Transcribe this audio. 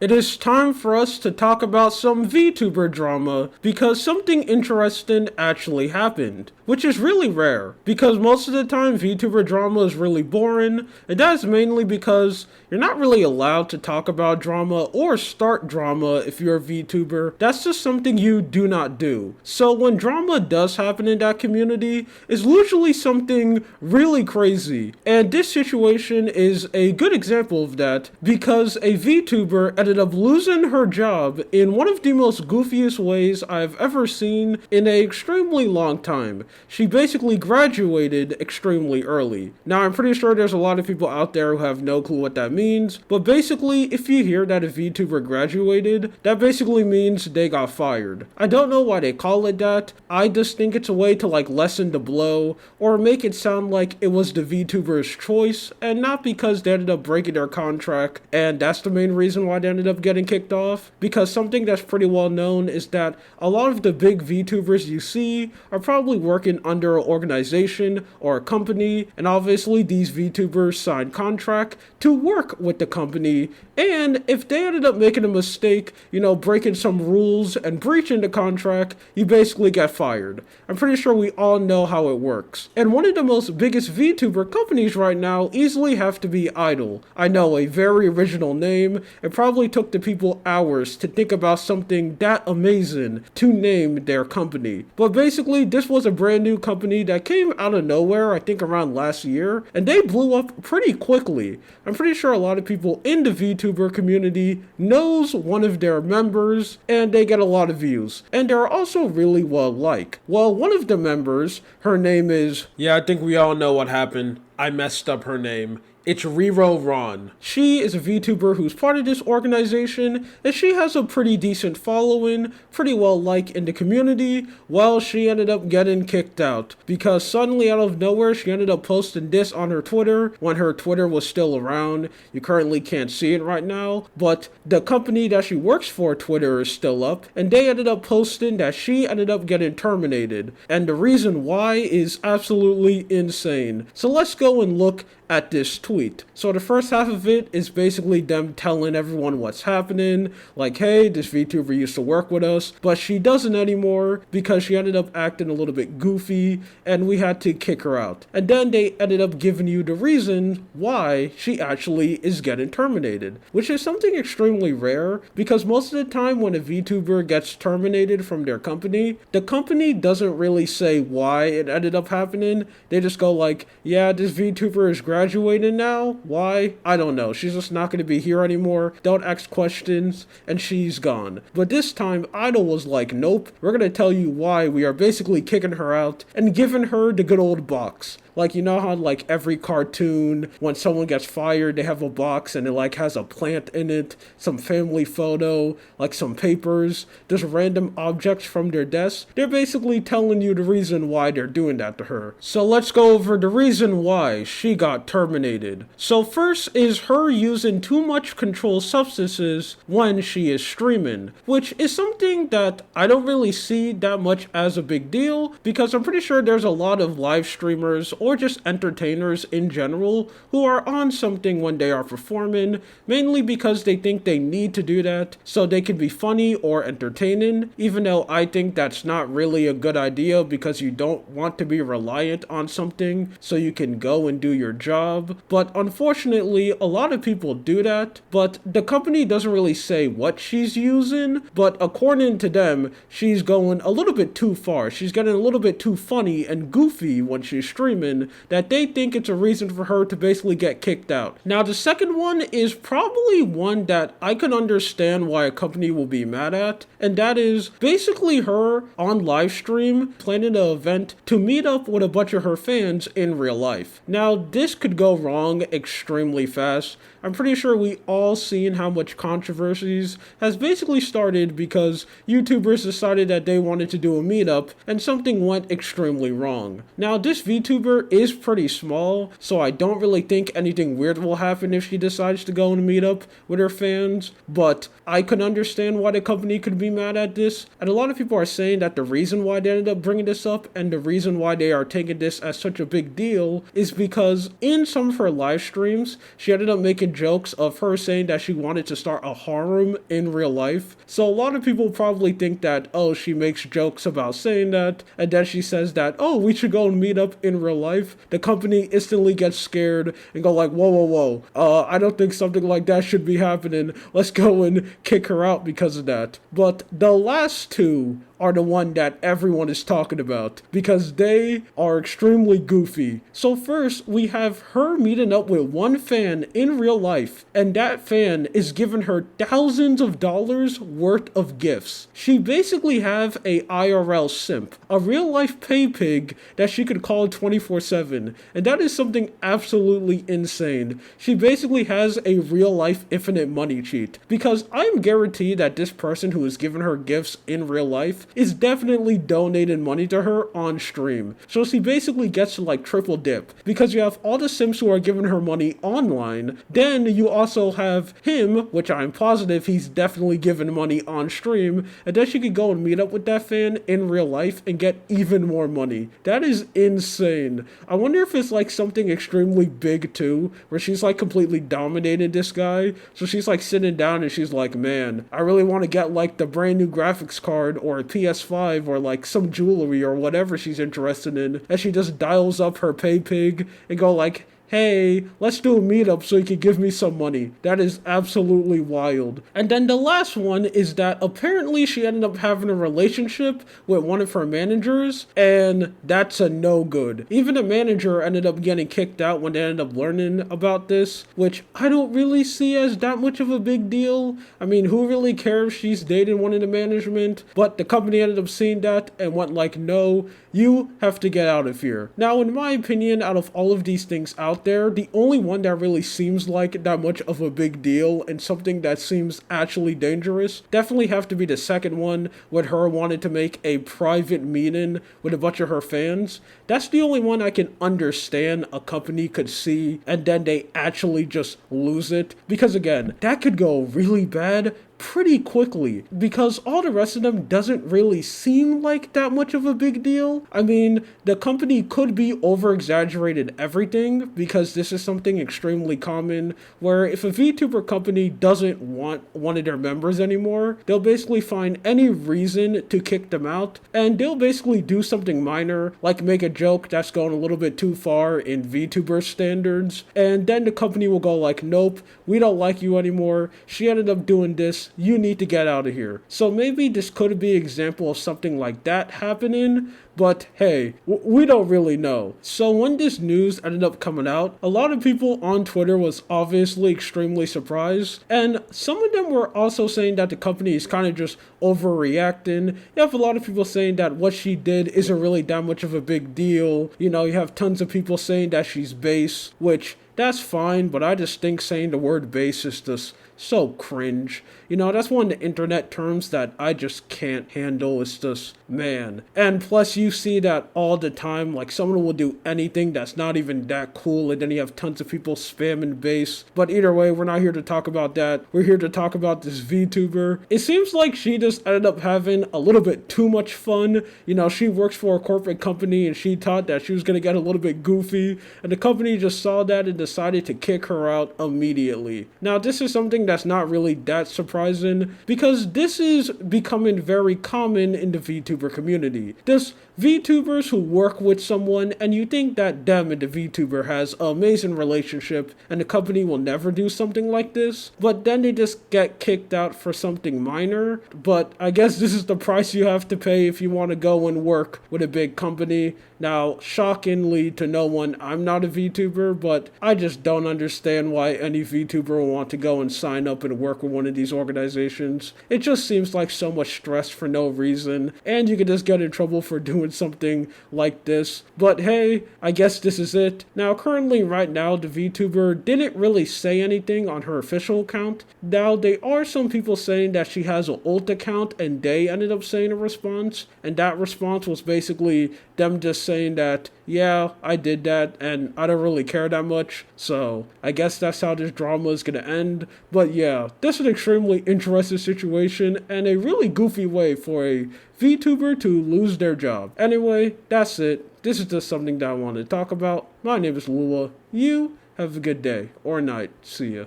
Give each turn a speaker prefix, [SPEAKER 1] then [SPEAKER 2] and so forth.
[SPEAKER 1] It is time for us to talk about some VTuber drama because something interesting actually happened, which is really rare because most of the time VTuber drama is really boring, and that is mainly because you're not really allowed to talk about drama or start drama if you're a VTuber. That's just something you do not do. So when drama does happen in that community, it's usually something really crazy, and this situation is a good example of that because a VTuber ended up losing her job in one of the most goofiest ways I've ever seen in an extremely long time. She basically graduated extremely early. Now, I'm pretty sure there's a lot of people out there who have no clue what that means, but basically, if you hear that a VTuber graduated, that basically means they got fired. I don't know why they call it that. I just think it's a way to lessen the blow or make it sound like it was the VTuber's choice and not because they ended up breaking their contract, and that's the main reason why they ended up getting kicked off. Because something that's pretty well known is that a lot of the big VTubers you see are probably working under an organization or a company, and obviously these VTubers sign contract to work with the company, and if they ended up making a mistake, breaking some rules and breaching the contract, you basically get fired. I'm pretty sure we all know how it works. And one of the most biggest VTuber companies right now easily have to be Idol. I know, a very original name. It probably took the people hours to think about something that amazing to name their company. But basically, this was a brand new company that came out of nowhere, I think around last year, and they blew up pretty quickly. I'm pretty sure a lot of people in the VTuber community knows one of their members, and they get a lot of views. And they're also really well liked. Well, one of the members, her name is... Yeah, I think we all know what happened. I messed up her name. It's Rero Ron. She is a VTuber who's part of this organization, and she has a pretty decent following, pretty well liked in the community. Well, she ended up getting kicked out because suddenly out of nowhere she ended up posting this on her Twitter when her Twitter was still around. You currently can't see it right now, but the company that she works for, Twitter, is still up, and they ended up posting that she ended up getting terminated, and the reason why is absolutely insane. So let's go and look at this tweet. So the first half of it is basically them telling everyone what's happening, like, hey, this VTuber used to work with us, but she doesn't anymore because she ended up acting a little bit goofy and we had to kick her out. And then they ended up giving you the reason why she actually is getting terminated, which is something extremely rare because most of the time when a VTuber gets terminated from their company, the company doesn't really say why it ended up happening. They just go like, yeah, this VTuber is graduating now. Why? I don't know. She's just not going to be here anymore. Don't ask questions. And she's gone. But this time, Idol was like, nope. We're going to tell you why we are basically kicking her out and giving her the good old box. Like, you know how every cartoon, when someone gets fired, they have a box and it has a plant in it, some family photo, some papers, just random objects from their desk. They're basically telling you the reason why they're doing that to her. So let's go over the reason why she got terminated. So first is her using too much controlled substances when she is streaming, which is something that I don't really see that much as a big deal because I'm pretty sure there's a lot of live streamers or just entertainers in general who are on something when they are performing, mainly because they think they need to do that so they can be funny or entertaining, even though I think that's not really a good idea because you don't want to be reliant on something so you can go and do your job. But unfortunately, a lot of people do that, but the company doesn't really say what she's using, but according to them, she's going a little bit too far. She's getting a little bit too funny and goofy when she's streaming, that they think it's a reason for her to basically get kicked out. Now, the second one is probably one that I can understand why a company will be mad at, and that is basically her on live stream planning an event to meet up with a bunch of her fans in real life. Now, this could go wrong extremely fast. I'm pretty sure we all seen how much controversies has basically started because YouTubers decided that they wanted to do a meetup and something went extremely wrong. Now, this VTuber Twitter is pretty small, so I don't really think anything weird will happen if she decides to go and meet up with her fans, but I could understand why the company could be mad at this, and a lot of people are saying that the reason why they ended up bringing this up and the reason why they are taking this as such a big deal is because in some of her live streams, she ended up making jokes of her saying that she wanted to start a harem in real life. So a lot of people probably think that, oh, she makes jokes about saying that, and then she says that, oh, we should go and meet up in real life. The company instantly gets scared and go like, whoa, I don't think something like that should be happening. Let's go and kick her out because of that. But the last two are the one that everyone is talking about because they are extremely goofy. So first, we have her meeting up with one fan in real life, and that fan is giving her thousands of dollars worth of gifts. She basically have a IRL simp, a real life pay pig that she could call 24/7, and that is something absolutely insane. She basically has a real life infinite money cheat because I'm guaranteed that this person who is giving her gifts in real life is definitely donating money to her on stream. So she basically gets to like triple dip because you have all the simps who are giving her money online, then you also have him, which I'm positive he's definitely giving money on stream, and then she could go and meet up with that fan in real life and get even more money. That is insane. I wonder if it's like something extremely big too, where she's like completely dominated this guy. So she's like sitting down and she's like, man, I really want to get like the brand new graphics card or a PS5 or like some jewelry or whatever she's interested in, and she just dials up her pay pig and go like, hey, let's do a meetup so you can give me some money. That is absolutely wild. And then the last one is that apparently she ended up having a relationship with one of her managers, and that's a no good. Even the manager ended up getting kicked out when they ended up learning about this, which I don't really see as that much of a big deal. I mean, who really cares if she's dating one in the management? But the company ended up seeing that and went like, no, you have to get out of here. Now, in my opinion, out of all of these things out there, the only one that really seems like that much of a big deal and something that seems actually dangerous definitely have to be the second one, with her wanting to make a private meeting with a bunch of her fans. That's the only one I can understand a company could see and then they actually just lose it, because again, that could go really bad pretty quickly because all the rest of them doesn't really seem like that much of a big deal. I mean, the company could be over-exaggerated everything because this is something extremely common where if a VTuber company doesn't want one of their members anymore, they'll basically find any reason to kick them out, and they'll basically do something minor like make a joke that's going a little bit too far in VTuber standards, and then the company will go like, nope, we don't like you anymore, she ended up doing this, you need to get out of here. So maybe this could be an example of something like that happening, but hey, we don't really know. So when this news ended up coming out, a lot of people on Twitter was obviously extremely surprised, and some of them were also saying that the company is kind of just overreacting. You have a lot of people saying that what she did isn't really that much of a big deal. You know, you have tons of people saying that she's base, which that's fine, but I just think saying the word base is just so cringe. You know, that's one of the internet terms that I just can't handle. It's just, man. And plus you see that all the time, like someone will do anything that's not even that cool, and then you have tons of people spamming base. But either way, we're not here to talk about that. We're here to talk about this VTuber. It seems like she just ended up having a little bit too much fun. You know, she works for a corporate company and she thought that she was gonna get a little bit goofy, and the company just saw that and decided to kick her out immediately. Now, this is something that's not really that surprising because this is becoming very common in the VTuber community. There's VTubers who work with someone and you think that them and the VTuber has an amazing relationship and the company will never do something like this, but then they just get kicked out for something minor. But I guess this is the price you have to pay if you want to go and work with a big company. Now, shockingly to no one, I'm not a VTuber, but I just don't understand why any VTuber will want to go and sign up and work with one of these organizations. It just seems like so much stress for no reason, and you could just get in trouble for doing something like this. But hey, I guess this is it. Now, currently, right now, the VTuber didn't really say anything on her official account. Now, there are some people saying that she has an alt account, and they ended up saying a response, and that response was basically them just saying that, yeah, I did that, and I don't really care that much, so I guess that's how this drama is gonna end. But yeah, this is an extremely interesting situation, and a really goofy way for a VTuber to lose their job. Anyway, that's it. This is just something that I wanted to talk about. My name is Lula. You have a good day or night. See ya.